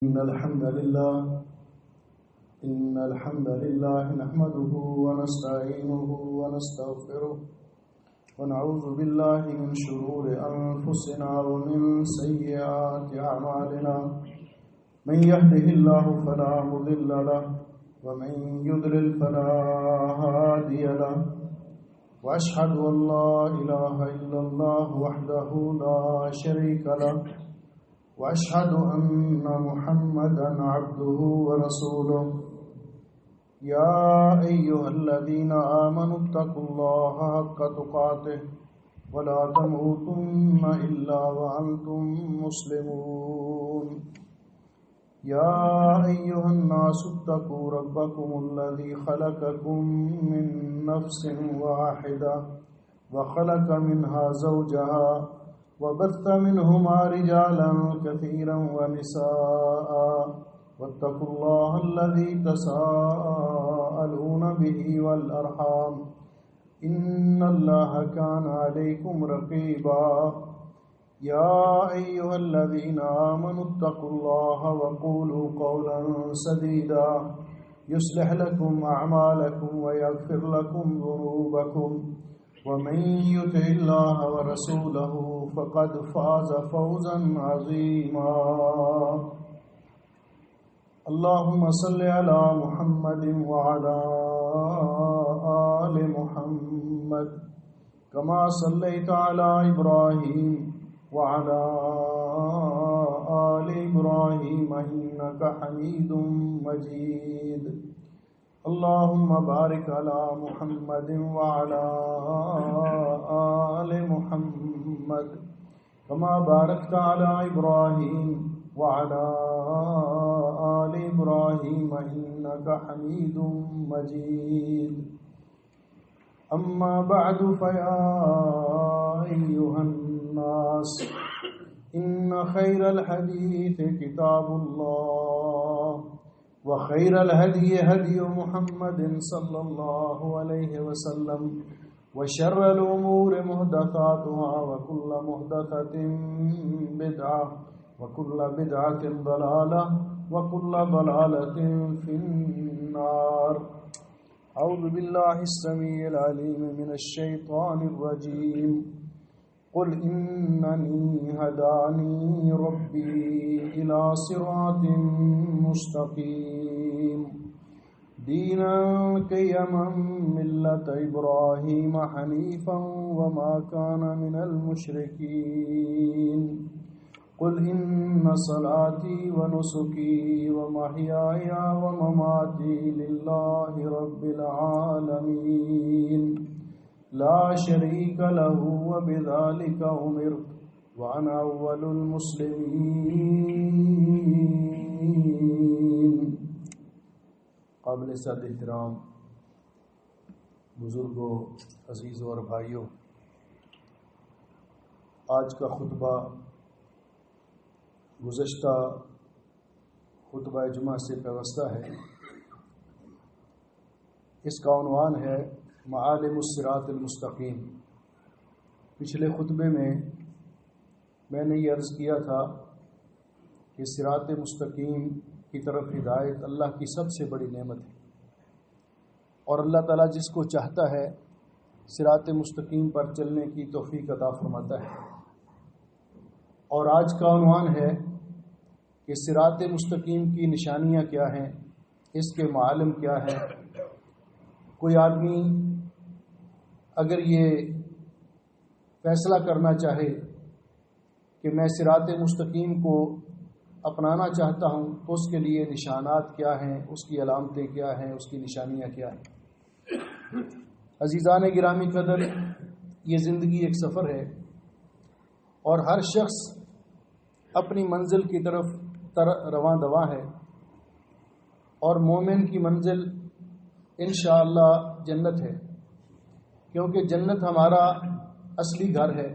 إن الحمد لله نحمده ونستعينه ونستغفره ونعوذ بالله من شرور أنفسنا ومن سيئات أعمالنا من يهده الله فلا مضل له ومن يضلل فلا هادي له وأشهد أن لا إله إلا الله وحده لا شريك له وأشهد أن محمدا عبده ورسوله يا أيها الذين آمنوا اتقوا الله حق تقاته ولا تموتن إلا وأنتم مسلمون يا أيها الناس اتقوا ربكم الذي خلقكم من نفس واحدة وخلق منها زوجها وبث منهما رجالا كثيرا ونساء واتقوا الله الذي تساءلون به والأرحام إن الله كان عليكم رقيبا يا أيها الذين آمنوا اتقوا الله وقولوا قولا سديدا يصلح لكم أعمالكم ويغفر لكم ذنوبكم ومن يطع الله ورسوله فقد فاز فوزا عظيما اللهم صل على محمد وعلى آل محمد كما صليت على إبراهيم وعلى آل إبراهيم إنك حميد مجيد اللهم بارك على محمد وعلى آل محمد كما باركت على إبراهيم وعلى آل إبراهيم إنك حميد مجيد أما بعد فيا أيها الناس إن خير الحديث كتاب الله وخير الهدي هدي محمد صلى الله عليه وسلم وشر الأمور محدثاتها وكل محدثة بدعة وكل بدعة ضلالة وكل ضلالة في النار أعوذ بالله السميع العليم من الشيطان الرجيم قل إنني هداني ربي إلى صراط مستقيم دينا قيما ملة إبراهيم حنيفا وما كان من المشركين قل إن صلاتي ونسكي ومحياي ومماتي لله رب العالمين لا شريك له وبذلك أمرت وأنا أول المسلمين. قابل صد احترام بزرگوں، عزیزوں اور بھائیوں، آج کا خطبہ گزشتہ خطبہ جمعہ سے پیوستہ ہے. اس کا عنوان ہے معالم الصراط المستقیم. پچھلے خطبے میں نے یہ عرض کیا تھا کہ صراط مستقیم کی طرف ہدایت اللہ کی سب سے بڑی نعمت ہے، اور اللہ تعالیٰ جس کو چاہتا ہے صراط مستقیم پر چلنے کی توفیق عطا فرماتا ہے. اور آج کا عنوان ہے کہ صراط مستقیم کی نشانیاں کیا ہیں، اس کے معالم کیا ہیں. کوئی آدمی اگر یہ فیصلہ کرنا چاہے کہ میں صراط مستقیم کو اپنانا چاہتا ہوں تو اس کے لیے نشانات کیا ہیں، اس کی علامتیں کیا ہیں، اس کی نشانیاں کیا ہیں. عزیزان گرامی قدر، یہ زندگی ایک سفر ہے اور ہر شخص اپنی منزل کی طرف رواں دواں ہے، اور مومن کی منزل انشاءاللہ جنت ہے، کیونکہ جنت ہمارا اصلی گھر ہے،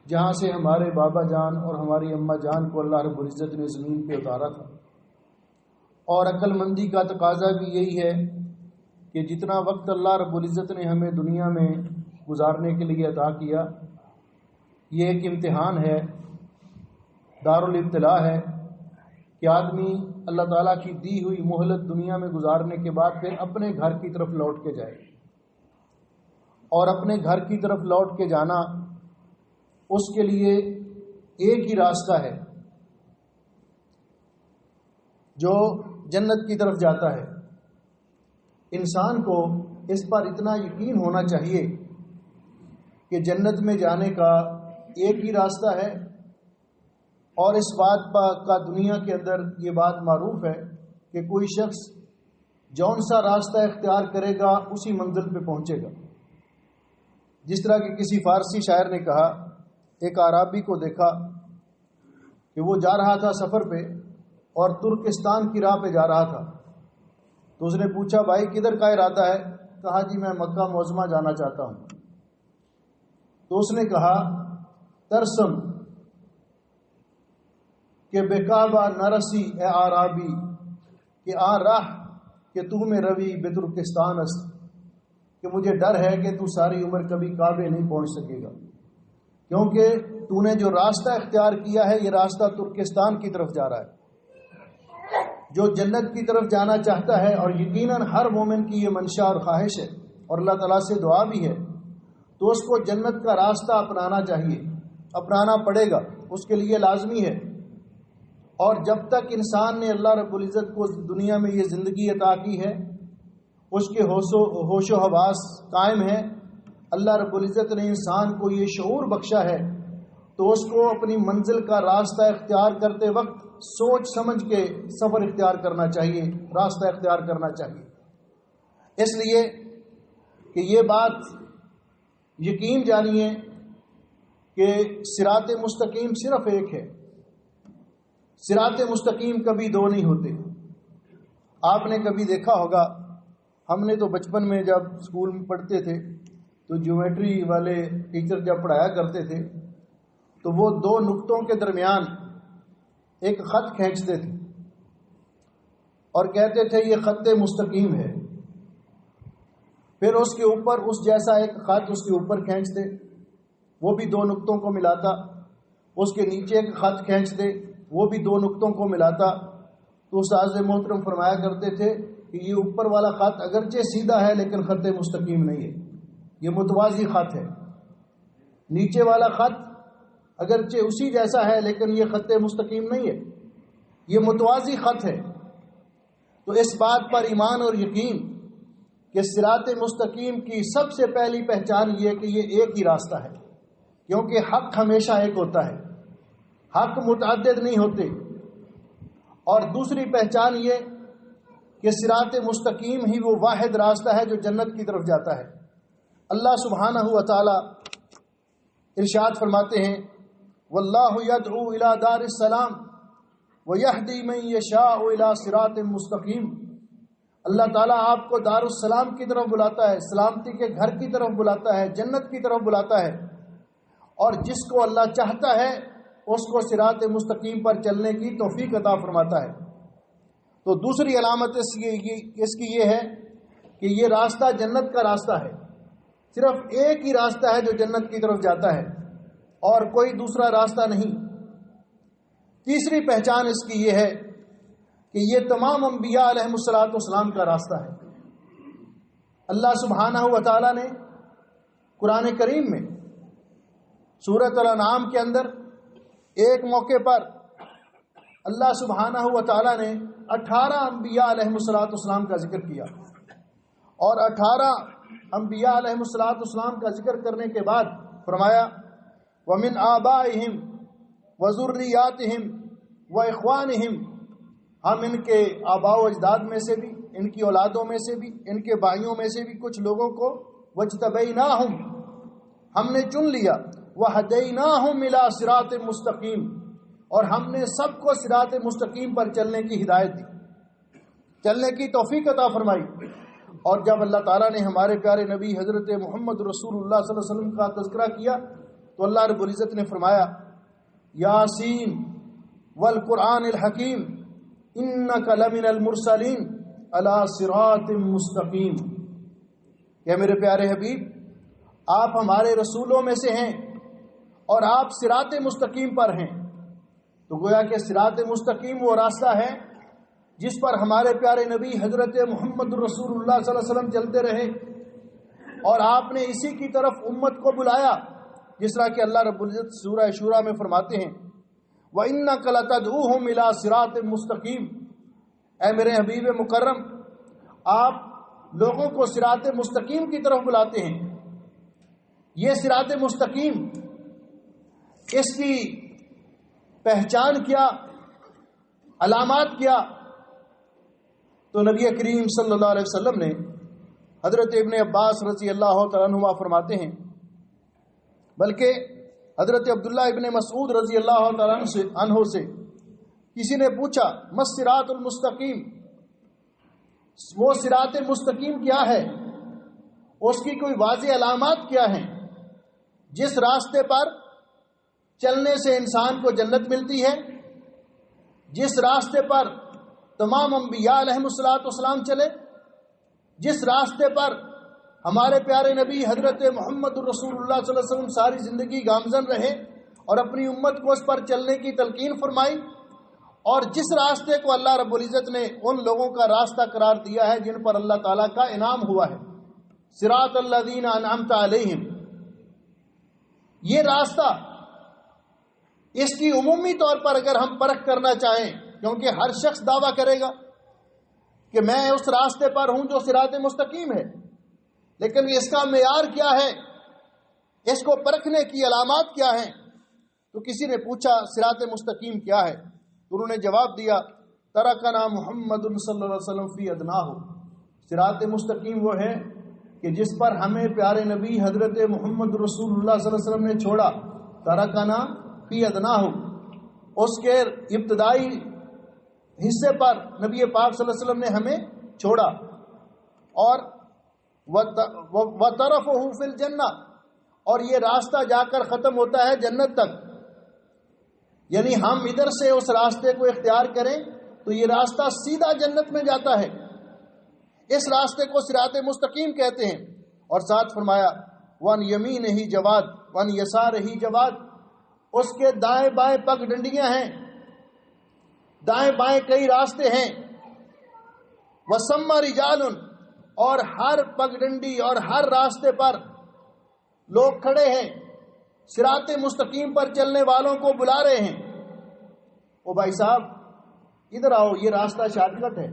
جہاں سے ہمارے بابا جان اور ہماری اماں جان کو اللہ رب العزت نے زمین پہ اتارا تھا. اور عقل مندی کا تقاضا بھی یہی ہے کہ جتنا وقت اللہ رب العزت نے ہمیں دنیا میں گزارنے کے لیے عطا کیا، یہ ایک امتحان ہے، دارالابتلاء ہے. کہ آدمی اللہ تعالیٰ کی دی ہوئی مہلت دنیا میں گزارنے کے بعد پھر اپنے گھر کی طرف لوٹ کے جائے، اور اپنے گھر کی طرف لوٹ کے جانا اس کے لیے ایک ہی راستہ ہے جو جنت کی طرف جاتا ہے۔ انسان کو اس پر اتنا یقین ہونا چاہیے کہ جنت میں جانے کا ایک ہی راستہ ہے، اور اس بات کا دنیا کے اندر یہ بات معروف ہے کہ کوئی شخص جون سا راستہ اختیار کرے گا اسی منزل پہ پہنچے گا۔ جس طرح کہ کسی فارسی شاعر نے کہا، ایک اعرابی کو دیکھا کہ وہ جا رہا تھا سفر پہ اور ترکستان کی راہ پہ جا رہا تھا، تو اس نے پوچھا بھائی کدھر کا ارادہ ہے؟ کہا جی میں مکہ معظمہ جانا چاہتا ہوں۔ تو اس نے کہا ترسم کہ بے کعبہ نرسی اے اعرابی کہ آ راہ کہ تو میں روی بے ترکستان است، کہ مجھے ڈر ہے کہ تو ساری عمر کبھی کعبے نہیں پہنچ سکے گا، کیونکہ تو نے جو راستہ اختیار کیا ہے یہ راستہ ترکستان کی طرف جا رہا ہے۔ جو جنت کی طرف جانا چاہتا ہے، اور یقیناً ہر مومن کی یہ منشا اور خواہش ہے اور اللہ تعالیٰ سے دعا بھی ہے، تو اس کو جنت کا راستہ اپنانا چاہیے، اپنانا پڑے گا، اس کے لیے لازمی ہے۔ اور جب تک انسان نے اللہ رب العزت کو دنیا میں یہ زندگی عطا کی ہے، اس کے ہوش و حواس قائم ہے، اللہ رب العزت نے انسان کو یہ شعور بخشا ہے، تو اس کو اپنی منزل کا راستہ اختیار کرتے وقت سوچ سمجھ کے سفر اختیار کرنا چاہیے، راستہ اختیار کرنا چاہیے۔ اس لیے کہ یہ بات یقین جانیے کہ صراط مستقیم صرف ایک ہے، صراط مستقیم کبھی دو نہیں ہوتے۔ آپ نے کبھی دیکھا ہوگا، ہم نے تو بچپن میں جب اسکول میں پڑھتے تھے تو جیومیٹری والے ٹیچر جب پڑھایا کرتے تھے تو وہ دو نقطوں کے درمیان ایک خط کھینچتے تھے اور کہتے تھے یہ خط مستقیم ہے، پھر اس کے اوپر اس جیسا ایک خط اس کے اوپر کھینچتے، وہ بھی دو نقطوں کو ملاتا، اس کے نیچے ایک خط کھینچتے، وہ بھی دو نقطوں کو ملاتا۔ تو استاد محترم فرمایا کرتے تھے کہ یہ اوپر والا خط اگرچہ سیدھا ہے لیکن خط مستقیم نہیں ہے، یہ متوازی خط ہے۔ نیچے والا خط اگرچہ اسی جیسا ہے لیکن یہ خط مستقیم نہیں ہے، یہ متوازی خط ہے۔ تو اس بات پر ایمان اور یقین کہ صراط مستقیم کی سب سے پہلی پہچان یہ کہ یہ ایک ہی راستہ ہے، کیونکہ حق ہمیشہ ایک ہوتا ہے، حق متعدد نہیں ہوتے۔ اور دوسری پہچان یہ کہ صراط مستقیم ہی وہ واحد راستہ ہے جو جنت کی طرف جاتا ہے۔ اللہ سبحانہ و تعالی ارشاد فرماتے ہیں واللہ یدعو الی دار السلام ویہدی من یشاء الی صراط مستقیم۔ اللہ تعالیٰ آپ کو دار السلام کی طرف بلاتا ہے، سلامتی کے گھر کی طرف بلاتا ہے، جنت کی طرف بلاتا ہے، اور جس کو اللہ چاہتا ہے اس کو صراط مستقیم پر چلنے کی توفیق عطا فرماتا ہے۔ تو دوسری علامت اس کی یہ ہے کہ یہ راستہ جنت کا راستہ ہے، صرف ایک ہی راستہ ہے جو جنت کی طرف جاتا ہے اور کوئی دوسرا راستہ نہیں۔ تیسری پہچان اس کی یہ ہے کہ یہ تمام انبیاء علیہ الصلوۃ والسلام کا راستہ ہے۔ اللہ سبحانہ و تعالیٰ نے قرآن کریم میں سورۃ الانعام کے اندر ایک موقع پر اللہ سبحانہ و تعالیٰ نے 18 انبیاء علیہ الصلوۃ والسلام کا ذکر کیا، اور 18 انبیاء علیہ الصلوۃ والسلام کا ذکر کرنے کے بعد فرمایا وَمِنْ آبَائِهِمْ وَذُرِّيَّاتِهِمْ وَإِخْوَانِهِمْ، ہم ان کے آباء و اجداد میں سے بھی، ان کی اولادوں میں سے بھی، ان کے بھائیوں میں سے بھی کچھ لوگوں کو وَاجْتَبَيْنَاهُمْ، ہم نے چن لیا، وَهَدَيْنَاهُمْ إِلَىٰ صِرَاطٍ مُسْتَقِيمٍ، اور ہم نے سب کو صراط مستقیم پر چلنے کی ہدایت دی، چلنے کی توفیق عطا فرمائی۔ اور جب اللہ تعالیٰ نے ہمارے پیارے نبی حضرت محمد رسول اللہ صلی اللہ علیہ وسلم کا تذکرہ کیا تو اللہ رب العزت نے فرمایا یاسین والقرآن الحکیم انک لمن المرسلین علی صراط مستقیم، کہ میرے پیارے حبیب آپ ہمارے رسولوں میں سے ہیں اور آپ صراط مستقیم پر ہیں۔ تو گویا کہ صراط مستقیم وہ راستہ ہے جس پر ہمارے پیارے نبی حضرت محمد رسول اللہ صلی اللہ علیہ وسلم چلتے رہے، اور آپ نے اسی کی طرف امت کو بلایا، جس طرح کہ اللہ رب العزت سورہ شورى میں فرماتے ہیں وَإِنَّكَ لَتَدْعُوهُمْ إِلَىٰ صِرَاطٍ مُسْتَقِيمٍ، اے میرے حبیب مکرم، آپ لوگوں کو صراط مستقیم کی طرف بلاتے ہیں۔ یہ صراط مستقیم، اس کی پہچان کیا، علامات کیا؟ تو نبی کریم صلی اللہ علیہ وسلم نے حضرت ابن عباس رضی اللہ تعالیٰ عنہما فرماتے ہیں، بلکہ حضرت عبداللہ ابن مسعود رضی اللہ تعالیٰ عنہ سے کسی نے پوچھا مَسْصِرَاطُ الْمُسْتَقِيمُ، وہ صراط مستقیم کیا ہے، اس کی کوئی واضح علامات کیا ہیں جس راستے پر چلنے سے انسان کو جنت ملتی ہے، جس راستے پر تمام انبیاء علیہم الصلوۃ چلے، جس راستے پر ہمارے پیارے نبی حضرت محمد رسول اللہ صلی اللہ علیہ وسلم ساری زندگی گامزن رہے اور اپنی امت کو اس پر چلنے کی تلقین فرمائی، اور جس راستے کو اللہ رب العزت نے ان لوگوں کا راستہ قرار دیا ہے جن پر اللہ تعالیٰ کا انعام ہوا ہے، صراط الذین انعمت علیہم، یہ راستہ، اس کی عمومی طور پر اگر ہم پرکھ کرنا چاہیں، کیونکہ ہر شخص دعویٰ کرے گا کہ میں اس راستے پر ہوں جو صراط مستقیم ہے، لیکن اس کا معیار کیا ہے، اس کو پرکھنے کی علامات کیا ہیں؟ تو کسی نے پوچھا صراط مستقیم کیا ہے، تو انہوں نے جواب دیا ترکنا محمد صلی اللہ علیہ وسلم فی ادناہ، صراط مستقیم وہ ہے کہ جس پر ہمیں پیارے نبی حضرت محمد رسول اللہ صلی اللہ علیہ وسلم نے چھوڑا، ترکنا فی ادناہ، اس کے ابتدائی حصے پر نبی پاک صلی اللہ علیہ وسلم نے ہمیں چھوڑا، اور وَطَرَفُهُ فِي الْجَنَّةِ، اور یہ راستہ جا کر ختم ہوتا ہے جنت تک، یعنی ہم ادھر سے اس راستے کو اختیار کریں تو یہ راستہ سیدھا جنت میں جاتا ہے، اس راستے کو صراط مستقیم کہتے ہیں۔ اور ساتھ فرمایا وَعَنْ يَمِينِهِ جَوَادٌ وَعَنْ يَسَارِهِ جَوَادٌ، اس کے دائیں بائیں پگ ڈنڈیاں ہیں، دائیں بائیں کئی راستے ہیں، وَسَمَّ رِجَالٌ، اور ہر پگ ڈنڈی اور ہر راستے پر لوگ کھڑے ہیں، صراط مستقیم پر چلنے والوں کو بلا رہے ہیں، او بھائی صاحب ادھر آؤ، یہ راستہ شارٹ کٹ ہے،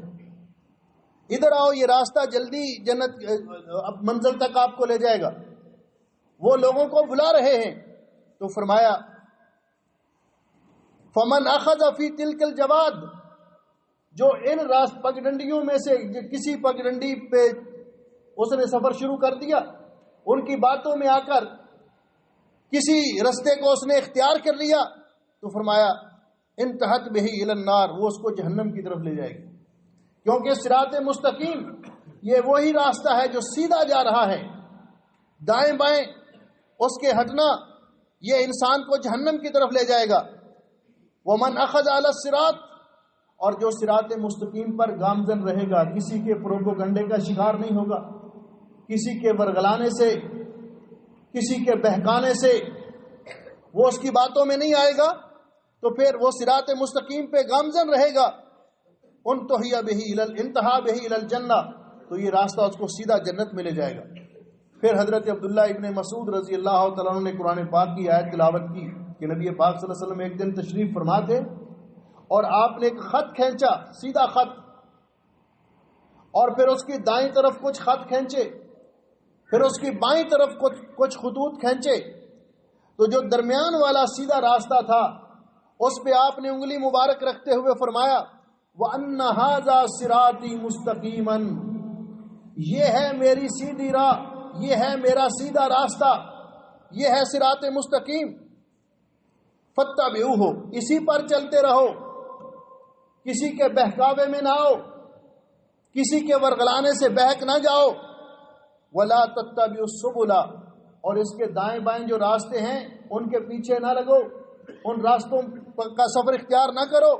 ادھر آؤ، یہ راستہ جلدی جنت منزل تک آپ کو لے جائے گا، وہ لوگوں کو بلا رہے ہیں۔ تو فرمایا فمن اخذ فی تلک الجواد، جو ان پگ ڈنڈیوں میں سے کسی پگ ڈنڈی پہ اس نے سفر شروع کر دیا، ان کی باتوں میں آ کر کسی رستے کو اس نے اختیار کر لیا، تو فرمایا انتہت بہ الی النار، وہ اس کو جہنم کی طرف لے جائے گی، کیونکہ صراط مستقیم یہ وہی راستہ ہے جو سیدھا جا رہا ہے، دائیں بائیں اس کے ہٹنا یہ انسان کو جہنم کی طرف لے جائے گا۔ ومن اخذ علی الصراط، اور جو صراط مستقیم پر گامزن رہے گا، کسی کے پروپیگنڈے کا شکار نہیں ہوگا، کسی کے ورگلانے سے، کسی کے بہکانے سے وہ اس کی باتوں میں نہیں آئے گا، تو پھر وہ صراط مستقیم پہ گامزن رہے گا، انتہا بہ الی الجنہ، تو یہ راستہ اس کو سیدھا جنت میں لے جائے گا۔ پھر حضرت عبداللہ ابن مسعود رضی اللہ تعالیٰ عنہ نے قرآن پاک کی آیت تلاوت کی کہ نبی پاک صلی اللہ علیہ وسلم ایک دن تشریف فرما تھے، اور آپ نے ایک خط کھینچا، سیدھا خط، اور پھر اس کی دائیں طرف کچھ خط کھینچے، پھر اس کی بائیں طرف کچھ خطوط کھینچے، تو جو درمیان والا سیدھا راستہ تھا اس پہ آپ نے انگلی مبارک رکھتے ہوئے فرمایا وَأَنَّ هَذَا صِرَاطِي مُسْتَقِيمًا، یہ ہے میری سیدھی راہ، یہ ہے میرا سیدھا راستہ، یہ ہے صراط مستقیم، فَاتَّبِعُوهُ، اسی پر چلتے رہو، کسی کے بہکاوے میں نہ آؤ، کسی کے ورگلانے سے بہک نہ جاؤ، وَلَا تَتَّبِعُوا السُّبُلَ، اور اس کے دائیں بائیں جو راستے ہیں ان کے پیچھے نہ لگو، ان راستوں کا سفر اختیار نہ کرو،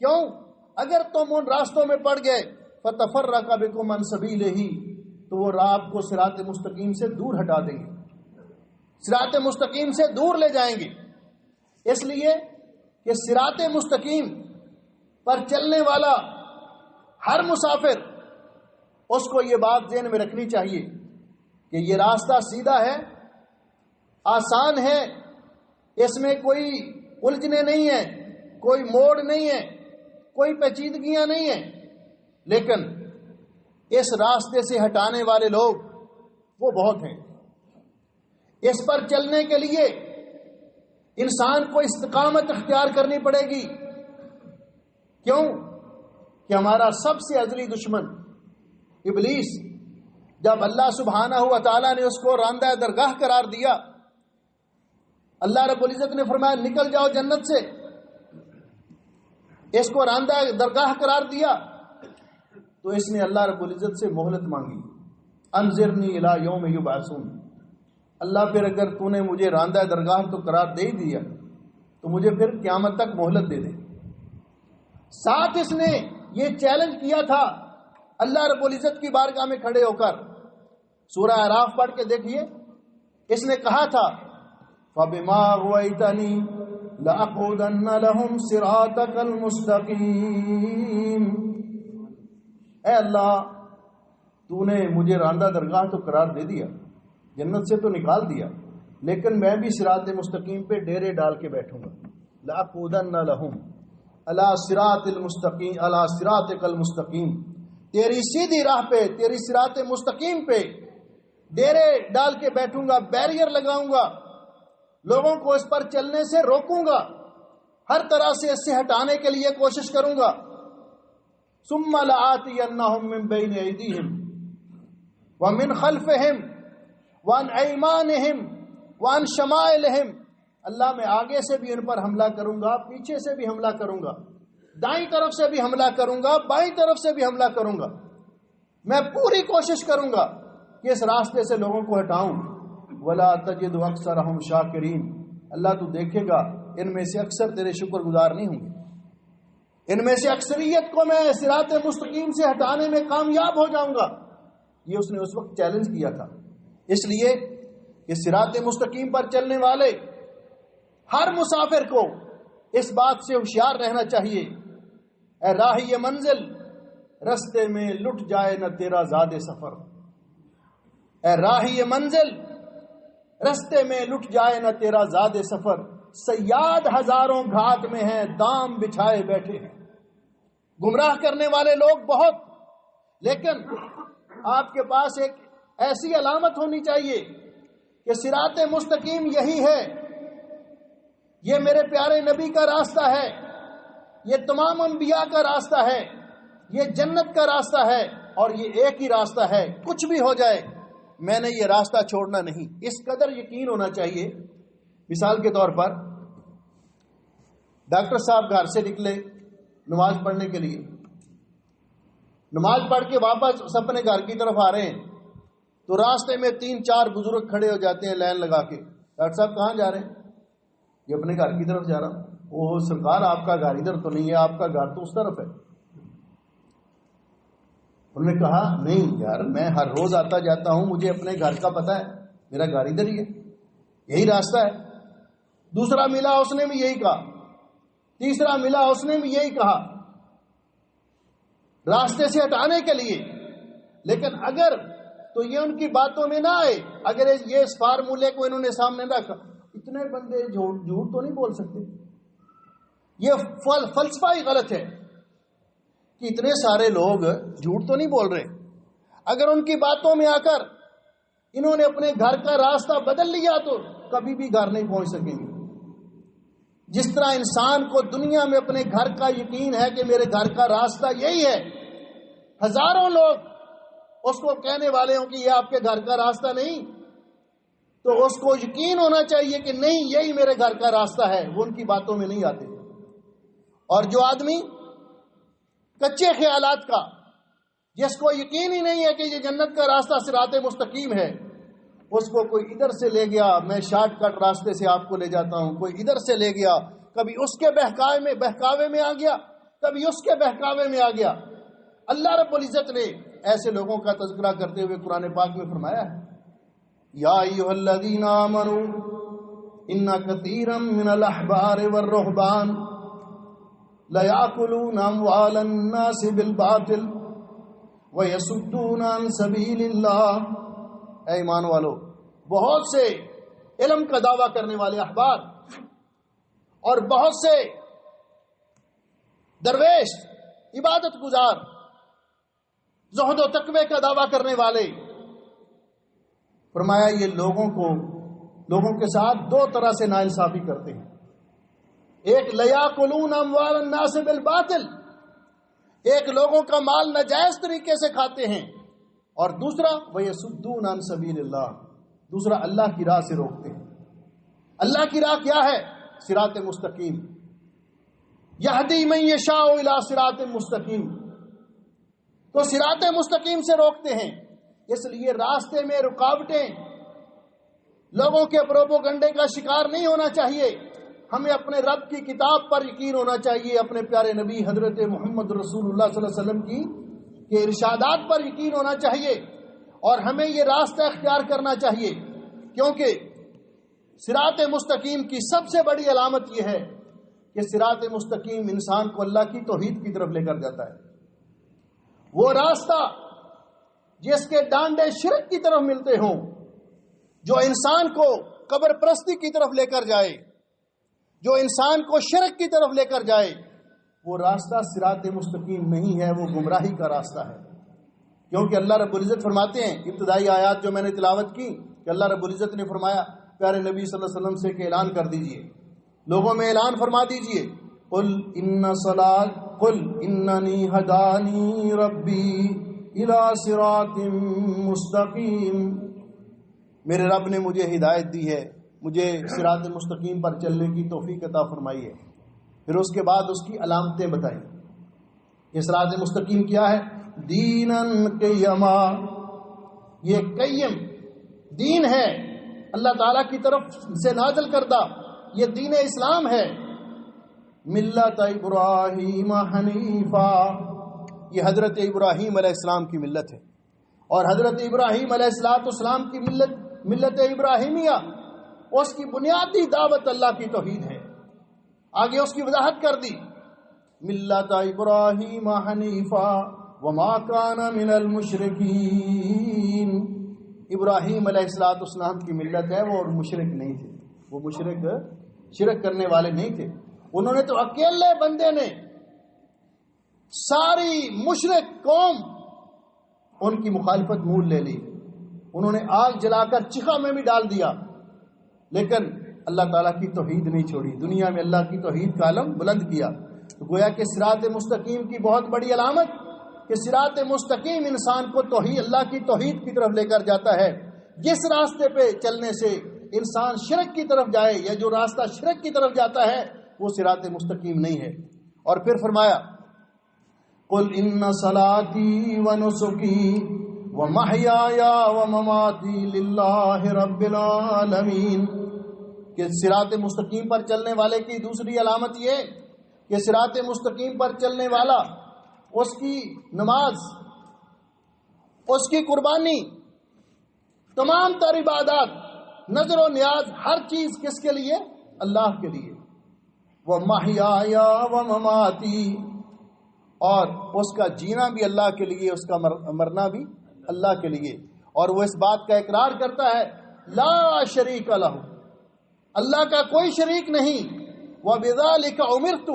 کیوں؟ اگر تم ان راستوں میں پڑ گئے فَتَفَرَّقَ بِكُمْ عَنْ سَبِيلِهِ، تو وہ راہ آپ کو صراط مستقیم سے دور ہٹا دیں گے، صراط مستقیم سے دور لے جائیں گے۔ اس لیے کہ صراط مستقیم پر چلنے والا ہر مسافر اس کو یہ بات ذہن میں رکھنی چاہیے کہ یہ راستہ سیدھا ہے، آسان ہے، اس میں کوئی الجھنے نہیں ہیں، کوئی موڑ نہیں ہے، کوئی پیچیدگیاں نہیں ہیں، لیکن اس راستے سے ہٹانے والے لوگ وہ بہت ہیں۔ اس پر چلنے کے لیے انسان کو استقامت اختیار کرنی پڑے گی۔ کیوں؟ کہ ہمارا سب سے ازلی دشمن ابلیس، جب اللہ سبحانہ و تعالیٰ نے اس کو راندہ درگاہ قرار دیا، اللہ رب العزت نے فرمایا نکل جاؤ جنت سے، اس کو راندہ درگاہ قرار دیا، تو اس نے اللہ رب العزت سے مہلت مانگی، انظرنی الی یوم یبعثون، اللہ پھر اگر تو نے مجھے راندہ درگاہ تو قرار دے ہی دیا تو مجھے پھر قیامت تک مہلت دے دے۔ ساتھ اس نے یہ چیلنج کیا تھا اللہ رب العزت کی بارگاہ میں کھڑے ہو کر، سورہ اعراف پڑھ کے دیکھیے، اس نے کہا تھا فَبِمَا غْوَيْتَنِي لَأَقْعُدَنَّ لَهُمْ صِرَاطَكَ الْمُسْتَقِيمَ، اے اللہ تو نے مجھے راندہ درگاہ تو قرار دے دیا، جنت سے تو نکال دیا، لیکن میں بھی صراط مستقیم پہ ڈیرے ڈال کے بیٹھوں گا۔ لَأَقْعُدَنَّ لَهُمْ عَلَى صِرَاطِ الْمُسْتَقِيمِ عَلَى صِرَاطِكَ الْمُسْتَقِيمِ، تیری سیدھی راہ پہ، تیری صراط مستقیم پہ ڈیرے ڈال کے بیٹھوں گا، بیریئر لگاؤں گا، لوگوں کو اس پر چلنے سے روکوں گا، ہر طرح سے اس سے ہٹانے کے لیے کوشش کروں گا۔ ثُمَّ لَآتِيَنَّهُم مِّن بَيْنِ أَيْدِيهِمْ وَمِنْ خَلْفِهِمْ وَعَنْ أَيْمَانِهِمْ وَعَنْ شَمَائِلِهِمْ، اللہ میں آگے سے بھی ان پر حملہ کروں گا، پیچھے سے بھی حملہ کروں گا، دائیں طرف سے بھی حملہ کروں گا، بائیں طرف سے بھی حملہ کروں گا۔ میں پوری کوشش کروں گا کہ اس راستے سے لوگوں کو ہٹاؤں۔ وَلَا تَجِدُ أَكْثَرَهُمْ شَاكِرِينَ، اللہ تو دیکھے گا ان میں سے اکثر تیرے شکر گزار نہیں ہوں گے، ان میں سے اکثریت کو میں صراط مستقیم سے ہٹانے میں کامیاب ہو جاؤں گا۔ یہ اس نے اس وقت چیلنج کیا تھا، اس لیے کہ صراط مستقیم پر چلنے والے ہر مسافر کو اس بات سے ہوشیار رہنا چاہیے، اے راہی منزل رستے میں لٹ جائے نہ تیرا زاد سفر، اے راہی منزل رستے میں لٹ جائے نہ تیرا زاد سفر، صیاد ہزاروں گھاٹ میں ہیں دام بچھائے بیٹھے ہیں۔ گمراہ کرنے والے لوگ بہت، لیکن آپ کے پاس ایک ایسی علامت ہونی چاہیے کہ صراط مستقیم یہی ہے، یہ میرے پیارے نبی کا راستہ ہے، یہ تمام انبیاء کا راستہ ہے، یہ جنت کا راستہ ہے، اور یہ ایک ہی راستہ ہے، کچھ بھی ہو جائے میں نے یہ راستہ چھوڑنا نہیں۔ اس قدر یقین ہونا چاہیے۔ مثال کے طور پر ڈاکٹر صاحب گھر سے نکلے نماز پڑھنے کے لیے، نماز پڑھ کے واپس اپنے گھر کی طرف آ رہے ہیں تو راستے میں 3-4 بزرگ کھڑے ہو جاتے ہیں لائن لگا کے، ڈاکٹر صاحب کہاں جا رہے ہیں؟ یہ اپنے گھر کی طرف جا رہا ہوں۔ وہ سرکار آپ کا گھر ادھر تو نہیں ہے، آپ کا گھر تو اس طرف ہے۔ انہوں نے کہا نہیں یار، میں ہر روز آتا جاتا ہوں، مجھے اپنے گھر کا پتہ ہے، میرا گھر ادھر ہی ہے، یہی راستہ ہے۔ دوسرا ملا اس نے بھی یہی کہا، تیسرا ملا اس نے بھی یہی کہا، راستے سے ہٹانے کے لیے۔ لیکن اگر تو یہ ان کی باتوں میں نہ آئے، اگر یہ اس فارمولے کو انہوں نے سامنے رکھا، اتنے بندے جھوٹ تو نہیں بول سکتے، یہ فلسفہ ہی غلط ہے کہ اتنے سارے لوگ جھوٹ تو نہیں بول رہے۔ اگر ان کی باتوں میں آ کر انہوں نے اپنے گھر کا راستہ بدل لیا تو کبھی بھی گھر نہیں پہنچ سکیں گے۔ جس طرح انسان کو دنیا میں اپنے گھر کا یقین ہے کہ میرے گھر کا راستہ یہی ہے، ہزاروں لوگ اس کو کہنے والے ہوں کہ یہ آپ کے گھر کا راستہ نہیں، تو اس کو یقین ہونا چاہیے کہ نہیں یہی میرے گھر کا راستہ ہے، وہ ان کی باتوں میں نہیں آتے۔ اور جو آدمی کچے خیالات کا، جس کو یقین ہی نہیں ہے کہ یہ جنت کا راستہ صراط مستقیم ہے، اس کو کوئی ادھر سے لے گیا، میں شارٹ کٹ راستے سے آپ کو لے جاتا ہوں، کوئی ادھر سے لے گیا، کبھی اس کے بہکاوے میں آ گیا، کبھی اس کے بہکاوے میں آ گیا۔ اللہ رب العزت نے ایسے لوگوں کا تذکرہ کرتے ہوئے قرآن پاک میں فرمایا ہے، یا ایھا الذین آمنوا ان کثیرا من الاحبار والرہبان لَيَأْكُلُونَ أَمْوَالَ النَّاسِ بِالْبَاطِلِ وَيَصُدُّونَ عَنْ سَبِيلِ اللَّهِ۔ اے ایمان والو، بہت سے علم کا دعویٰ کرنے والے احبار اور بہت سے درویش، عبادت گزار، زہد و تقوی کا دعویٰ کرنے والے، فرمایا یہ لوگوں کے ساتھ دو طرح سے ناانصافی کرتے ہیں۔ ایک لَيَأْكُلُونَ أَمْوَالَ النَّاسِ بِالْبَاطِلِ، ایک لوگوں کا مال ناجائز طریقے سے کھاتے ہیں، اور دوسرا وَيَصُدُّونَ عَنْ سَبِيلِ اللَّهِ، دوسرا اللہ کی راہ سے روکتے ہیں۔ اللہ کی راہ کیا ہے؟ صراط مستقیم، یہدی من یشاء الی صراط مستقیم، تو صراط مستقیم سے روکتے ہیں۔ اس لیے راستے میں رکاوٹیں، لوگوں کے پروپیگنڈے کا شکار نہیں ہونا چاہیے۔ ہمیں اپنے رب کی کتاب پر یقین ہونا چاہیے، اپنے پیارے نبی حضرت محمد رسول اللہ صلی اللہ علیہ وسلم کے ارشادات پر یقین ہونا چاہیے، اور ہمیں یہ راستہ اختیار کرنا چاہیے، کیونکہ صراط مستقیم کی سب سے بڑی علامت یہ ہے کہ صراط مستقیم انسان کو اللہ کی توحید کی طرف لے کر جاتا ہے۔ وہ راستہ جس کے ڈانڈے شرک کی طرف ملتے ہوں، جو انسان کو قبر پرستی کی طرف لے کر جائے، جو انسان کو شرک کی طرف لے کر جائے، وہ راستہ صراط مستقیم نہیں ہے، وہ گمراہی کا راستہ ہے۔ کیونکہ اللہ رب العزت فرماتے ہیں، ابتدائی آیات جو میں نے تلاوت کی، کہ اللہ رب العزت نے فرمایا پیارے نبی صلی اللہ علیہ وسلم سے کہ اعلان کر دیجئے، لوگوں میں اعلان فرما دیجئے، قل اننی ہدانی ربی الی صراط مستقیم، میرے رب نے مجھے ہدایت دی ہے، مجھے صراط مستقیم پر چلنے کی توفیق عطا فرمائی ہے۔ پھر اس کے بعد اس کی علامتیں بتائیں کہ صراط مستقیم کیا ہے؟ دینن قیما، یہ قیم دین ہے، اللہ تعالیٰ کی طرف سے نازل کردہ یہ دین اسلام ہے۔ ملت ابراہیم حنیفہ، یہ حضرت ابراہیم علیہ السلام کی ملت ہے، اور حضرت ابراہیم علیہ السلام کی ملت ابراہیمیہ، اس کی بنیادی دعوت اللہ کی توحید ہے۔ آگے اس کی وضاحت کر دی، ملت ابراہیم حنیفہ وما کان من المشرکین، ابراہیم علیہ السلام کی ملت ہے، وہ مشرک نہیں تھے، وہ شرک کرنے والے نہیں تھے۔ انہوں نے تو اکیلے بندے نے ساری مشرک قوم ان کی مخالفت مول لے لی، انہوں نے آگ جلا کر چیخا میں بھی ڈال دیا، لیکن اللہ تعالیٰ کی توحید نہیں چھوڑی، دنیا میں اللہ کی توحید کا علم بلند کیا۔ تو گویا کہ صراط مستقیم کی بہت بڑی علامت کہ صراط مستقیم انسان کو توحید، اللہ کی توحید کی طرف لے کر جاتا ہے۔ جس راستے پہ چلنے سے انسان شرک کی طرف جائے، یا جو راستہ شرک کی طرف جاتا ہے، وہ صراط مستقیم نہیں ہے۔ اور پھر فرمایا قل ان صلاتی ونسکی ومحیای ومماتی للہ رب العالمین، کہ صراط مستقیم پر چلنے والے کی دوسری علامت یہ کہ صراط مستقیم پر چلنے والا، اس کی نماز، اس کی قربانی، تمام تر عبادات، نظر و نیاز، ہر چیز کس کے لیے؟ اللہ کے لیے۔ وہ محیا و مماتی، اور اس کا جینا بھی اللہ کے لیے، اس کا مرنا بھی اللہ کے لیے۔ اور وہ اس بات کا اقرار کرتا ہے لا شریک لہ، اللہ کا کوئی شریک نہیں، وَبِذَلِكَ أُمِرْتُ،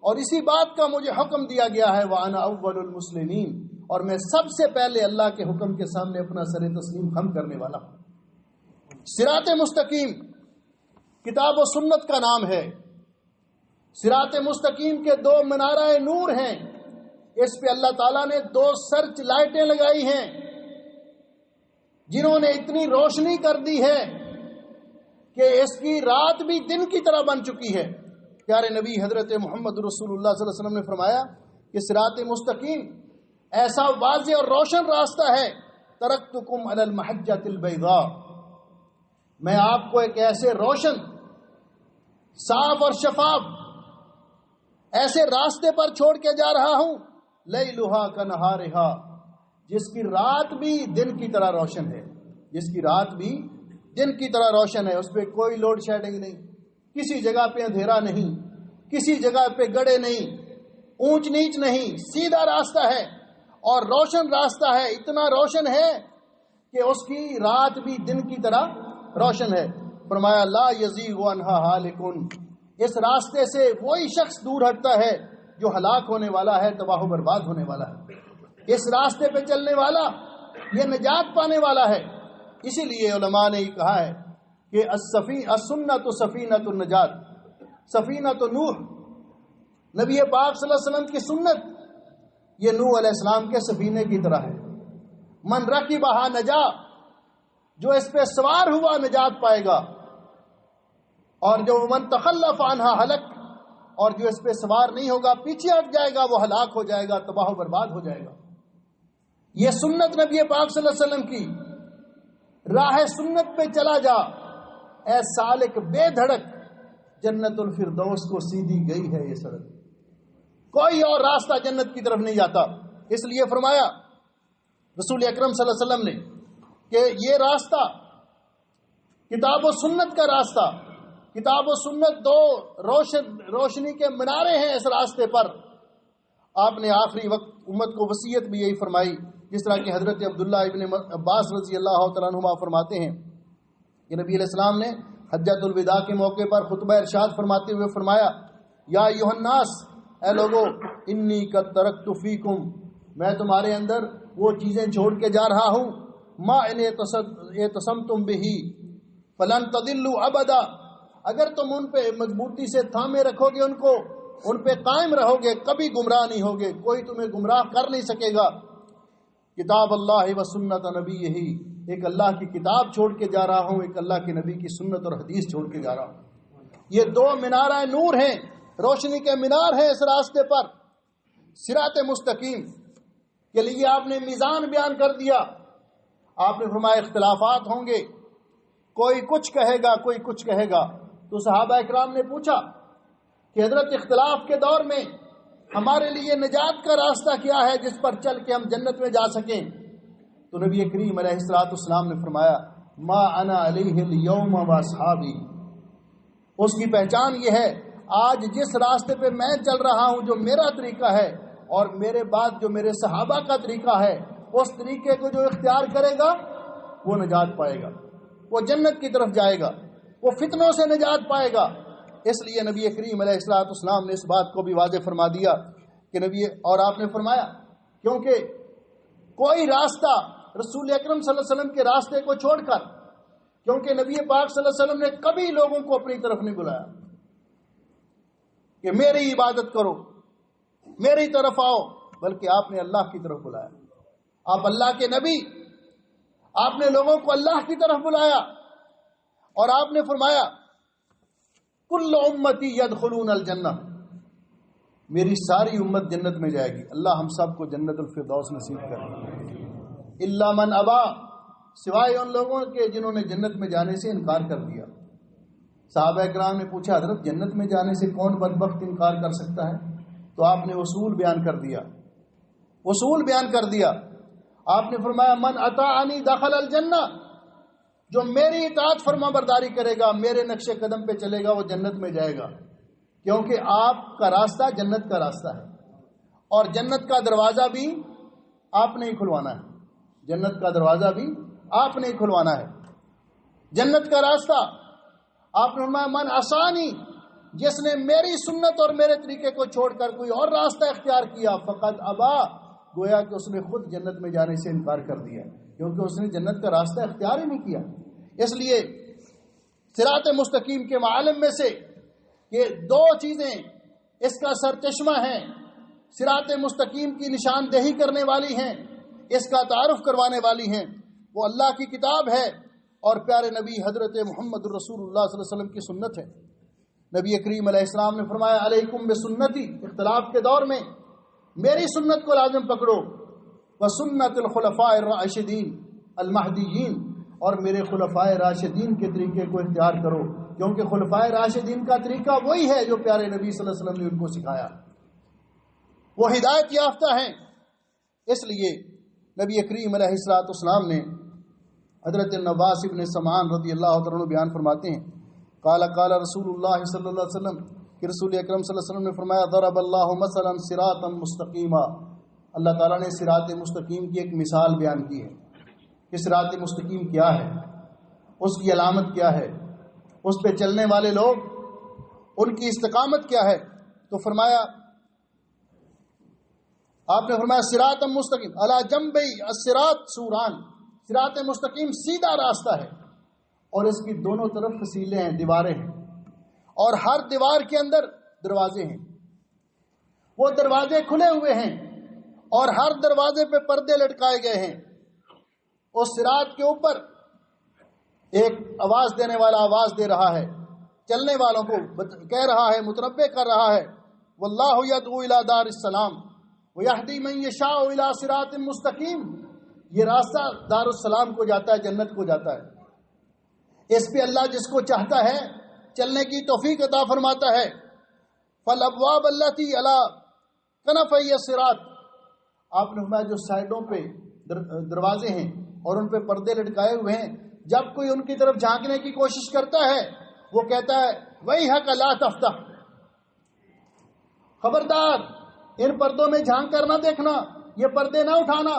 اور اسی بات کا مجھے حکم دیا گیا ہے، وَأَنَا أَوَّلُ الْمُسْلِمِينَ، اور میں سب سے پہلے اللہ کے حکم کے سامنے اپنا سر تسلیم خم کرنے والا ہوں۔ صراط مستقیم کتاب و سنت کا نام ہے۔ صراط مستقیم کے دو منارہ نور ہیں، اس پہ اللہ تعالیٰ نے 2 سرچ لائٹیں لگائی ہیں، جنہوں نے اتنی روشنی کر دی ہے کہ اس کی رات بھی دن کی طرح بن چکی ہے۔ پیارے نبی حضرت محمد رسول اللہ صلی اللہ علیہ وسلم نے فرمایا کہ صراط مستقیم ایسا واضح اور روشن راستہ ہے، ترکتکم علی المحجۃ البیضاء، میں آپ کو ایک ایسے روشن، صاف اور شفاف ایسے راستے پر چھوڑ کے جا رہا ہوں، لیلھا کنہارھا، جس کی رات بھی دن کی طرح روشن ہے، جس کی رات بھی دن کی طرح روشن ہے، اس پہ کوئی لوڈ شیڈنگ نہیں، کسی جگہ پہ اندھیرا نہیں، کسی جگہ پہ گڑے نہیں، اونچ نیچ نہیں، سیدھا راستہ ہے اور روشن راستہ ہے، اتنا روشن ہے کہ اس کی رات بھی دن کی طرح روشن ہے۔ فرمایا لا یزیغ عنہا ہالکن، اس راستے سے وہی شخص دور ہٹتا ہے جو ہلاک ہونے والا ہے، تباہ و برباد ہونے والا ہے۔ اس راستے پہ چلنے والا یہ نجات پانے والا ہے۔ اسی لیے علماء نے یہ کہا ہے کہ السنت سفینۃ النجات، سفینۃ نوح، نبی پاک صلی اللہ علیہ وسلم کی سنت یہ نوح علیہ السلام کے سفینے کی طرح ہے۔ من رکبہا نجا، جو اس پہ سوار ہوا نجات پائے گا، اور جو من تخلف عنہا ہلک، اور جو اس پہ سوار نہیں ہوگا، پیچھے ہٹ جائے گا، وہ ہلاک ہو جائے گا، تباہ و برباد ہو جائے گا۔ یہ سنت نبی پاک صلی اللہ علیہ وسلم کی راہ سنت پہ چلا جا اے سالک بے دھڑک، جنت الفردوس کو سیدھی گئی ہے یہ سڑک، کوئی اور راستہ جنت کی طرف نہیں جاتا۔ اس لیے فرمایا رسول اکرم صلی اللہ علیہ وسلم نے کہ یہ راستہ کتاب و سنت کا راستہ، کتاب و سنت دو روشنی کے منارے ہیں اس راستے پر۔ آپ نے آخری وقت امت کو وصیت بھی یہی فرمائی، جس طرح کہ حضرت عبداللہ ابن عباس رضی اللہ تعالیٰ عنہما فرماتے ہیں کہ نبی علیہ السلام نے حجۃ الوداع کے موقع پر خطبہ ارشاد فرماتے ہوئے فرمایا یا ایھا الناس، اے لوگو، انی قد ترکت فیکم، میں تمہارے اندر وہ چیزیں چھوڑ کے جا رہا ہوں، ما ان اعتصمتم بہ فلن تضلوا ابدا، اگر تم ان پہ مضبوطی سے تھامے رکھو گے، ان پہ قائم رہو گے، کبھی گمراہ نہیں ہوگے، کوئی تمہیں گمراہ کر نہیں سکے گا۔ کتاب اللہ و سنت نبی، یہی ایک اللہ کی کتاب چھوڑ کے جا رہا ہوں، ایک اللہ کے نبی کی سنت اور حدیث چھوڑ کے جا رہا ہوں۔ یہ دو منارہ نور ہیں، روشنی کے مینار ہیں اس راستے پر۔ صراط مستقیم کے لیے آپ نے میزان بیان کر دیا۔ آپ نے فرمایا اختلافات ہوں گے، کوئی کچھ کہے گا، کوئی کچھ کہے گا۔ تو صحابہ اکرام نے پوچھا کہ حضرت اختلاف کے دور میں ہمارے لیے نجات کا راستہ کیا ہے جس پر چل کے ہم جنت میں جا سکیں؟ تو نبی کریم علیہ السلام نے فرمایا ما انا علیہ اليوم واصحابی، اس کی پہچان یہ ہے آج جس راستے پہ میں چل رہا ہوں، جو میرا طریقہ ہے، اور میرے بعد جو میرے صحابہ کا طریقہ ہے، اس طریقے کو جو اختیار کرے گا وہ نجات پائے گا، وہ جنت کی طرف جائے گا، وہ فتنوں سے نجات پائے گا۔ اس لیے نبی کریم علیہ السلام نے اس بات کو بھی واضح فرما دیا کہ اور آپ نے فرمایا کیونکہ کوئی راستہ رسول اکرم صلی اللہ علیہ وسلم کے راستے کو چھوڑ کر، کیونکہ نبی پاک صلی اللہ علیہ وسلم نے کبھی لوگوں کو اپنی طرف نہیں بلایا کہ میری عبادت کرو، میری طرف آؤ، بلکہ آپ نے اللہ کی طرف بلایا۔ آپ اللہ کے نبی، آپ نے لوگوں کو اللہ کی طرف بلایا، اور آپ نے فرمایا کل امتی یدخلون الجنہ، میری ساری امت جنت میں جائے گی۔ اللہ ہم سب کو جنت الفردوس نصیب کرے۔ الا من ابا، سوائے ان لوگوں کے جنہوں نے جنت میں جانے سے انکار کر دیا۔ صحابہ اکرام نے پوچھا حضرت جنت میں جانے سے کون بدبخت انکار کر سکتا ہے؟ تو آپ نے اصول بیان کر دیا، اصول بیان کر دیا۔ آپ نے فرمایا من اطاعنی دخل الجنہ، جو میری اطاعت فرما برداری کرے گا، میرے نقش قدم پہ چلے گا، وہ جنت میں جائے گا، کیونکہ آپ کا راستہ جنت کا راستہ ہے، اور جنت کا دروازہ بھی آپ نے ہی کھلوانا ہے، جنت کا دروازہ بھی آپ نے ہی کھلوانا ہے، جنت کا راستہ۔ آپ نے فرمایا من عصانی، جس نے میری سنت اور میرے طریقے کو چھوڑ کر کوئی اور راستہ اختیار کیا، فقط ابا، گویا کہ اس نے خود جنت میں جانے سے انکار کر دیا، کیونکہ اس نے جنت کا راستہ اختیار ہی نہیں کیا۔ اس لیے صراط مستقیم کے معالم میں سے یہ دو چیزیں اس کا سرچشمہ ہیں، صراط مستقیم کی نشاندہی کرنے والی ہیں، اس کا تعارف کروانے والی ہیں، وہ اللہ کی کتاب ہے اور پیارے نبی حضرت محمد الرسول اللہ صلی اللہ علیہ وسلم کی سنت ہے۔ نبی کریم علیہ السلام نے فرمایا علیکم بسنتی، اختلاف کے دور میں میری سنت کو لازم پکڑو، وسنت الخلفاء الراشدین المہدیین، اور میرے خلفاء راشدین کے طریقے کو اختیار کرو، کیونکہ خلفاء راشدین کا طریقہ وہی ہے جو پیارے نبی صلی اللہ علیہ وسلم نے ان کو سکھایا، وہ ہدایت یافتہ ہیں۔ اس لیے نبی کریم علیہ السلام نے حضرت النواس ابن سمعان رضی اللہ عنہ بیان فرماتے ہیں قال قال رسول اللہ صلی اللہ علیہ وسلم کہ رسول اکرم صلی اللہ علیہ وسلم نے فرمایا ضرب اللہ مثلا صراطا مستقیما، اللہ تعالیٰ نے صراط مستقیم کی ایک مثال بیان کی ہے کہ صراط مستقیم کیا ہے، اس کی علامت کیا ہے، اس پہ چلنے والے لوگ ان کی استقامت کیا ہے. تو فرمایا، آپ نے فرمایا صراط مستقیم علی جنبی الصراط سوران، صراط مستقیم سیدھا راستہ ہے اور اس کی دونوں طرف فصیلیں ہیں، دیواریں ہیں، اور ہر دیوار کے اندر دروازے ہیں. وہ دروازے کھلے ہوئے ہیں اور ہر دروازے پہ پردے لٹکائے گئے ہیں. اس صراط کے اوپر ایک آواز دینے والا آواز دے رہا ہے، چلنے والوں کو کہہ رہا ہے، متنبہ کر رہا ہے، واللہ یدعو الی دار السلام ویہدی من یشاء الی صراط مستقیم. یہ راستہ دار السلام کو جاتا ہے، جنت کو جاتا ہے. اس پہ اللہ جس کو چاہتا ہے چلنے کی توفیق عطا فرماتا ہے. فالابواب التی علی کنفی الصراط، آپ نے فرمایا جو سائڈوں پہ دروازے ہیں اور ان پہ پردے لٹکائے ہوئے ہیں، جب کوئی ان کی طرف جھانکنے کی کوشش کرتا ہے وہ کہتا ہے ویحک لا تفتح، خبردار ان پردوں میں جھانک کر نہ دیکھنا، یہ پردے نہ اٹھانا،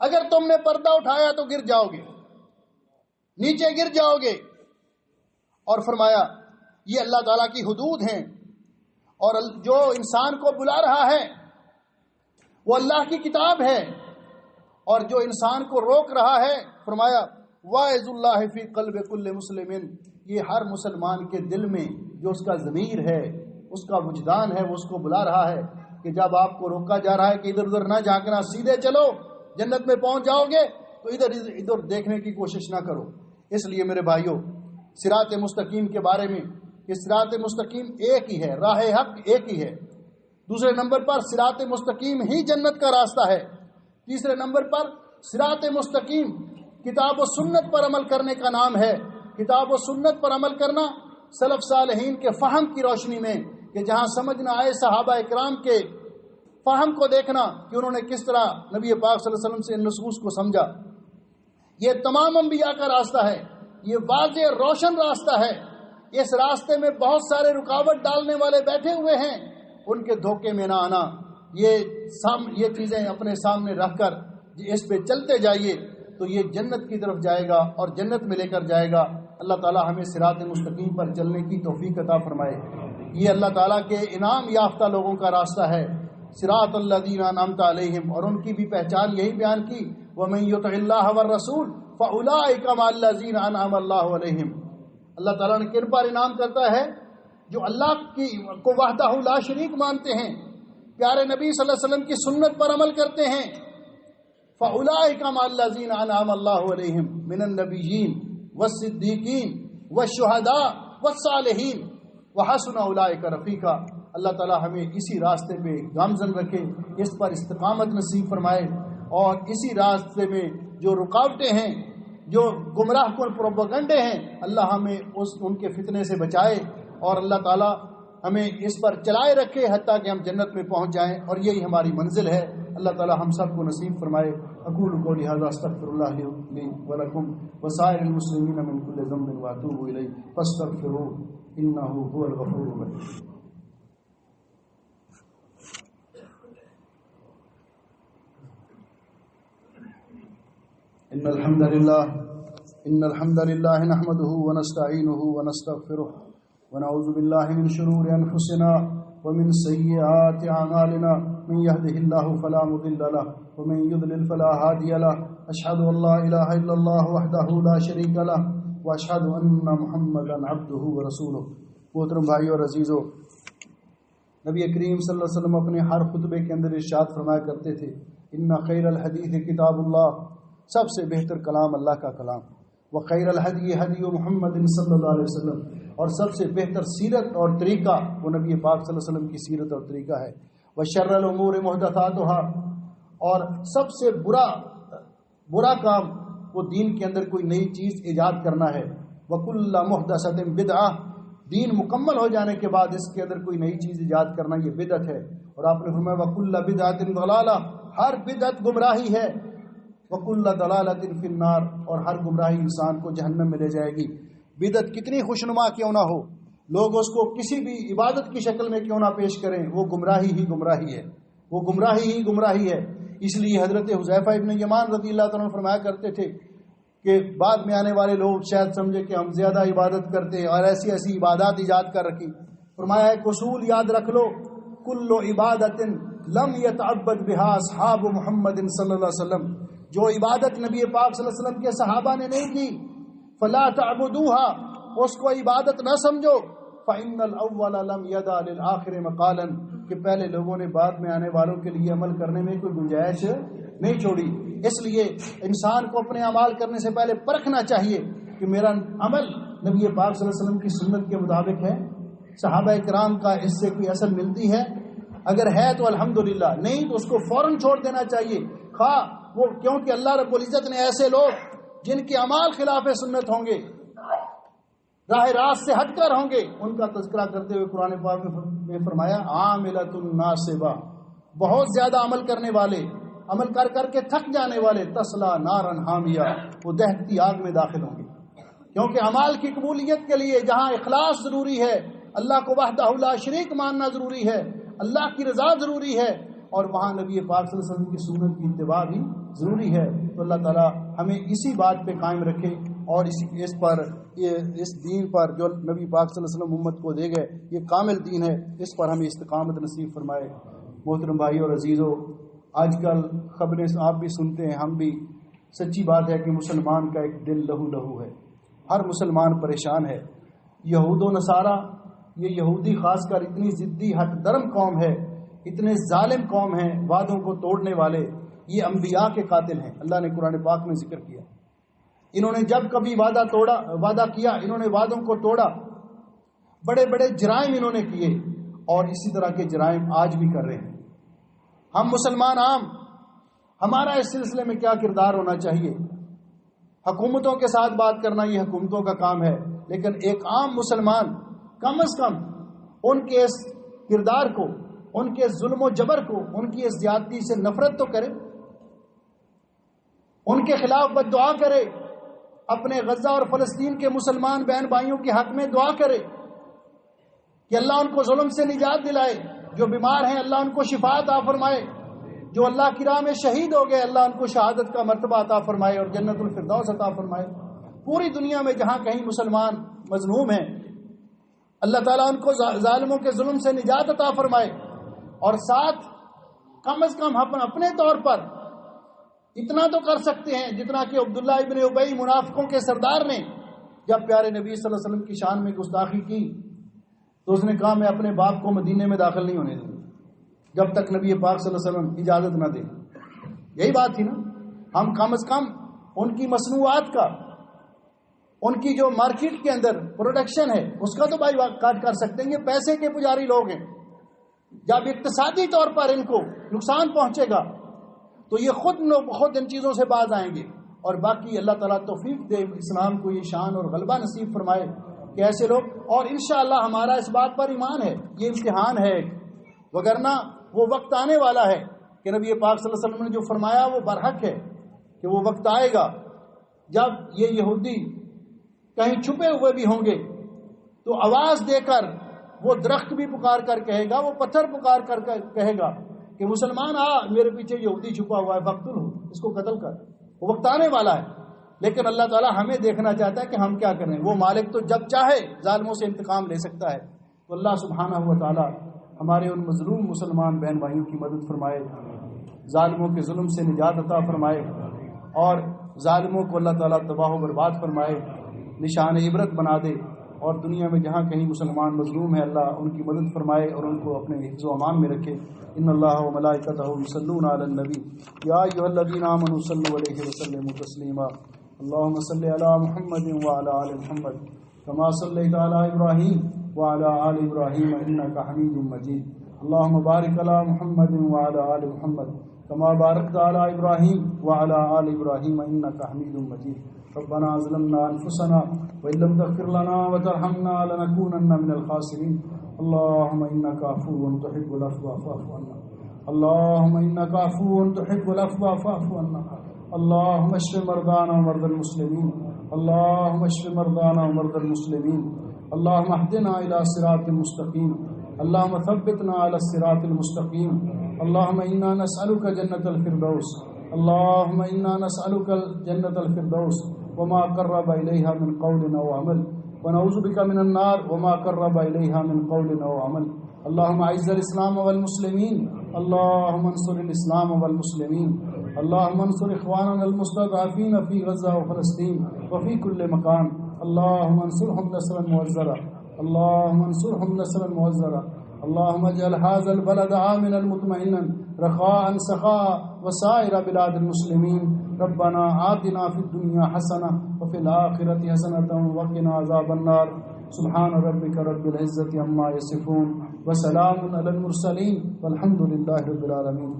اگر تم نے پردہ اٹھایا تو گر جاؤ گے، نیچے گر جاؤ گے. اور فرمایا یہ اللہ تعالیٰ کی حدود ہیں، اور جو انسان کو بلا رہا ہے وہ اللہ کی کتاب ہے، اور جو انسان کو روک رہا ہے فرمایا واعظ اللہ فی قلب کل مسلم، یہ ہر مسلمان کے دل میں جو اس کا ضمیر ہے، اس کا وجدان ہے، وہ اس کو بلا رہا ہے کہ جب آپ کو روکا جا رہا ہے کہ ادھر ادھر نہ جھانکنا، سیدھے چلو جنت میں پہنچ جاؤ گے، تو ادھر دیکھنے کی کوشش نہ کرو. اس لیے میرے بھائیوں، صراط مستقیم کے بارے میں کہ صراط مستقیم ایک ہی ہے، راہ حق ایک ہی ہے. دوسرے نمبر پر صراط مستقیم ہی جنت کا راستہ ہے. تیسرے نمبر پر صراط مستقیم کتاب و سنت پر عمل کرنے کا نام ہے. کتاب و سنت پر عمل کرنا سلف صالحین کے فہم کی روشنی میں، کہ جہاں سمجھ نہ آئے صحابہ اکرام کے فہم کو دیکھنا کہ انہوں نے کس طرح نبی پاک صلی اللہ علیہ وسلم سے ان نصوص کو سمجھا. یہ تمام انبیاء کا راستہ ہے، یہ واضح روشن راستہ ہے. اس راستے میں بہت سارے رکاوٹ ڈالنے والے بیٹھے ہوئے ہیں، ان کے دھوکے میں نہ آنا. یہ چیزیں اپنے سامنے رکھ کر اس پہ چلتے جائیے تو یہ جنت کی طرف جائے گا اور جنت میں لے کر جائے گا. اللہ تعالی ہمیں صراط مستقیم پر چلنے کی توفیق عطا فرمائے. یہ اللہ تعالیٰ کے انعام یافتہ لوگوں کا راستہ ہے، صراط الذین انعمت علیہم، اور ان کی بھی پہچان یہی بیان کی، وَمَن يُطِعِ اللَّهَ وَالرَّسُولَ فَأُولَٰئِكَ مَعَ الَّذِينَ أَنْعَمَ اللَّهُ عَلَيْهِمْ. اللہ تعالیٰ نے کن پر انعام کرتا ہے؟ جو اللہ کو وحدہ لا شریک مانتے ہیں، پیارے نبی صلی اللہ علیہ وسلم کی سنت پر عمل کرتے ہیں. فَأُولَٰئِكَ مَعَ الَّذِينَ أَنْعَمَ اللَّهُ عَلَيْهِمْ مِنَ النَّبِيِّينَ وَالصِّدِّيقِينَ وَالشُّهَدَاءِ وَالصَّالِحِينَ وَحَسُنَ أُولَٰئِكَ رَفِيقًا. اللہ تعالیٰ ہمیں اسی راستے پہ گامزن رکھے، اس پر استقامت نصیب فرمائے، اور اسی راستے میں جو رکاوٹیں ہیں، جو گمراہ کن پروپیگنڈے ہیں، اللہ ہمیں ان کے فتنے سے بچائے، اور اللہ تعالیٰ ہمیں اس پر چلائے رکھے حتیٰ کہ ہم جنت میں پہنچ جائیں، اور یہی ہماری منزل ہے. اللہ تعالیٰ ہم سب کو نصیب فرمائے. اقول قولی ھذا استغفر اللہ لی ولکم وسائر المسلمین من کل ذنب واتوب الیہ فاستغفروہ انہ هو الغفور الرحیم. ان الحمد للہ نحمده ونستعینه ونستغفره ونعوذ باللہ من شرور انفسنا ومن سیئات اعمالنا، من يهده الله فلا مضل له ومن يضلل فلا هادي له. اشهد ان لا اله الا الله وحده لا شريك له واشهد ان محمدا عبده ورسوله. محترم بھائیو اور عزیزو، نبی کریم صلی اللہ علیہ وسلم اپنے ہر خطبے کے اندر ارشاد فرمایا کرتے تھے، ان خیر الحدیث کتاب اللہ، سب سے بہتر کلام اللہ کا کلام، وخیر الحدی حدی محمد صلی اللہ علیہ وسلم، اور سب سے بہتر سیرت اور طریقہ وہ نبی پاک صلی اللہ علیہ وسلم کی سیرت اور طریقہ ہے. وشر الامور محدثاتها، اور سب سے برا کام وہ دین کے اندر کوئی نئی چیز ایجاد کرنا ہے. وکل محدثۃ بدعہ، دین مکمل ہو جانے کے بعد اس کے اندر کوئی نئی چیز ایجاد کرنا یہ بدعت ہے. اور آپ نے فرمایا وکل بدعۃ ضلالہ، ہر بدعت گمراہی ہے. وَكُلَّ ضَلَالَةٍ فِي النَّارِ، اور ہر گمراہی انسان کو جہنم میں لے جائے گی. بدعت کتنی خوشنما کیوں نہ ہو، لوگ اس کو کسی بھی عبادت کی شکل میں کیوں نہ پیش کریں، وہ گمراہی ہی گمراہی ہے، وہ گمراہی ہی گمراہی ہے۔ اس لیے حضرت حذیفہ ابن یمان رضی اللہ تعالیٰ عنہ فرمایا کرتے تھے کہ بعد میں آنے والے لوگ شاید سمجھے کہ ہم زیادہ عبادت کرتے ہیں اور ایسی ایسی عبادات ایجاد کر رکھی۔ فرمایا ایک اصول یاد رکھ لو، کل عبادت لم یتعبد بہا اصحاب محمد صلی اللہ علیہ وسلم، جو عبادت نبی پاک صلی اللہ علیہ وسلم کے صحابہ نے نہیں کی، فلا تعبدوها، اس کو عبادت نہ سمجھو، فإن الأول لم يدع للآخر مقالا، کہ پہلے لوگوں نے بعد میں آنے والوں کے لیے عمل کرنے میں کوئی گنجائش نہیں چھوڑی۔ اس لیے انسان کو اپنے اعمال کرنے سے پہلے پرکھنا چاہیے کہ میرا عمل نبی پاک صلی اللہ علیہ وسلم کی سنت کے مطابق ہے، صحابہ کرام کا اس سے کوئی اثر ملتی ہے، اگر ہے تو الحمدللہ، نہیں تو اس کو فوراً چھوڑ دینا چاہیے، خواہ وہ کیونکہ اللہ رب العزت نے ایسے لوگ جن کے اعمال خلاف سنت ہوں گے، راہ راست سے ہٹ کر ہوں گے، ان کا تذکرہ کرتے ہوئے قرآن پاک میں فرمایا عاملۃ ناصبہ، بہت زیادہ عمل کرنے والے، عمل کر کر کے تھک جانے والے، تسلا نارن حامیہ، وہ دہتی آگ میں داخل ہوں گے۔ کیونکہ اعمال کی قبولیت کے لیے جہاں اخلاص ضروری ہے، اللہ کو وحدہ لا شریک ماننا ضروری ہے، اللہ کی رضا ضروری ہے، اور وہاں نبی پاک صلی اللہ علیہ وسلم کی سنت کی اتباع بھی ضروری ہے۔ تو اللہ تعالیٰ ہمیں اسی بات پہ قائم رکھے اور اس دین پر جو نبی پاک صلی اللہ علیہ وسلم امت کو دے گئے، یہ کامل دین ہے، اس پر ہمیں استقامت نصیب فرمائے۔ محترم بھائی اور عزیزو، آج کل خبریں آپ بھی سنتے ہیں، ہم بھی، سچی بات ہے کہ مسلمان کا ایک دل لہو لہو ہے، ہر مسلمان پریشان ہے۔ یہود و نصارہ، یہ یہودی خاص کر اتنی ضدی ہٹ درم قوم ہے، اتنے ظالم قوم ہیں، وعدوں کو توڑنے والے، یہ انبیاء کے قاتل ہیں، اللہ نے قرآن پاک میں ذکر کیا۔ انہوں نے جب کبھی وعدہ کیا، انہوں نے وعدوں کو توڑا، بڑے بڑے جرائم انہوں نے کیے، اور اسی طرح کے جرائم آج بھی کر رہے ہیں۔ ہم مسلمان عام، ہمارا اس سلسلے میں کیا کردار ہونا چاہیے؟ حکومتوں کے ساتھ بات کرنا یہ حکومتوں کا کام ہے، لیکن ایک عام مسلمان کم از کم ان کے اس کردار کو، ان کے ظلم و جبر کو، ان کی اس زیادتی سے نفرت تو کرے، ان کے خلاف بد دعا کرے، اپنے غزہ اور فلسطین کے مسلمان بہن بھائیوں کے حق میں دعا کرے کہ اللہ ان کو ظلم سے نجات دلائے، جو بیمار ہیں اللہ ان کو شفا عطا فرمائے، جو اللہ کی راہ میں شہید ہو گئے اللہ ان کو شہادت کا مرتبہ عطا فرمائے اور جنت الفردوس عطا فرمائے۔ پوری دنیا میں جہاں کہیں مسلمان مظلوم ہیں، اللہ تعالیٰ ان کو ظالموں کے ظلم سے نجات عطا فرمائے، اور ساتھ کم از کم اپنے طور پر اتنا تو کر سکتے ہیں جتنا کہ عبداللہ ابن ابی منافقوں کے سردار نے جب پیارے نبی صلی اللہ علیہ وسلم کی شان میں گستاخی کی تو اس نے کہا میں اپنے باپ کو مدینے میں داخل نہیں ہونے دوں جب تک نبی پاک صلی اللہ علیہ وسلم اجازت نہ دے۔ یہی بات تھی نا، ہم کم از کم ان کی مصنوعات کا، ان کی جو مارکیٹ کے اندر پروڈکشن ہے اس کا تو بھائی کاٹ کر سکتے ہیں۔ یہ پیسے کے پجاری لوگ ہیں، جب اقتصادی طور پر ان کو نقصان پہنچے گا تو یہ خود ان چیزوں سے باز آئیں گے۔ اور باقی اللہ تعالیٰ توفیق دے اسلام کو یہ شان اور غلبہ نصیب فرمائے کہ ایسے لوگ، اور انشاءاللہ ہمارا اس بات پر ایمان ہے، یہ امتحان ہے، وگرنہ وہ وقت آنے والا ہے کہ نبی پاک صلی اللہ علیہ وسلم نے جو فرمایا وہ برحق ہے کہ وہ وقت آئے گا جب یہ یہودی کہیں چھپے ہوئے بھی ہوں گے تو آواز دے کر وہ درخت بھی پکار کر کہے گا، وہ پتھر پکار کر کہے گا کہ مسلمان میرے پیچھے یہودی چھپا ہوا ہے، فقتلہ، اس کو قتل کر۔ وہ وقت آنے والا ہے، لیکن اللہ تعالیٰ ہمیں دیکھنا چاہتا ہے کہ ہم کیا کریں۔ وہ مالک تو جب چاہے ظالموں سے انتقام لے سکتا ہے۔ تو اللہ سبحانہ و تعالیٰ ہمارے ان مظلوم مسلمان بہن بھائیوں کی مدد فرمائے، ظالموں کے ظلم سے نجات عطا فرمائے، اور ظالموں کو اللہ تعالیٰ تباہ و برباد فرمائے، نشان عبرت بنا دے، اور دنیا میں جہاں کہیں مسلمان مظلوم ہے اللہ ان کی مدد فرمائے اور ان کو اپنے حفظ و امان میں رکھے۔ ان اللہ و ملائکتہ یصلون علی النبی یا ایھا الذین آمنوا صلوا علیہ وسلموا تسلیما۔ اللهم صل علی محمد وعلی آل محمد کما صلیت علی ابراہیم وعلی آل ابراہیم انک حمید مجید۔ اللهم بارک علی محمد وعلی آل محمد کما بارکت علی ابراہیم وعلی آل ابراہیم انک حمید مجید۔ ربنا ظلمنا انفسنا وان لم تغفر لنا وترحمنا لنكونن من الخاسرین۔ اللهم انك عفو تحب العفو فاعف عنا، اللهم انك عفو تحب العفو فاعف عنا۔ اللهم اشف مرضانا ومرضى المسلمين، اللهم اشف مرضانا ومرضى المسلمين، اللهم اهدنا إلى صراط مستقيم اللهم ثبتنا على الصراط المستقيم اللهم إنا نسألك جنة الفردوس اللهم إنا نسألك جنة الفردوس وما قرب إليها من قول أو عمل ونعوذ بك من النار وما قرب إليها من قول أو عمل اللهم أعز الإسلام والمسلمين اللهم انصر الإسلام والمسلمين اللهم انصر إخواننا المستضعفين في غزة وفلسطين وفي كل مكان اللهم انصرهم نصرا مؤزرا اللهم انصرهم نصرا مؤزرا اللهم اجعل هذا البلد آمنا مطمئنا رخاء سخاء وسائر بلاد المسلمين ربنا آتنا في الدنيا حسنة وفي الآخرة حسنة وقنا عذاب النار سبحان ربك رب العزة عما يصفون وسلام على المرسلين والحمد لله رب العالمين.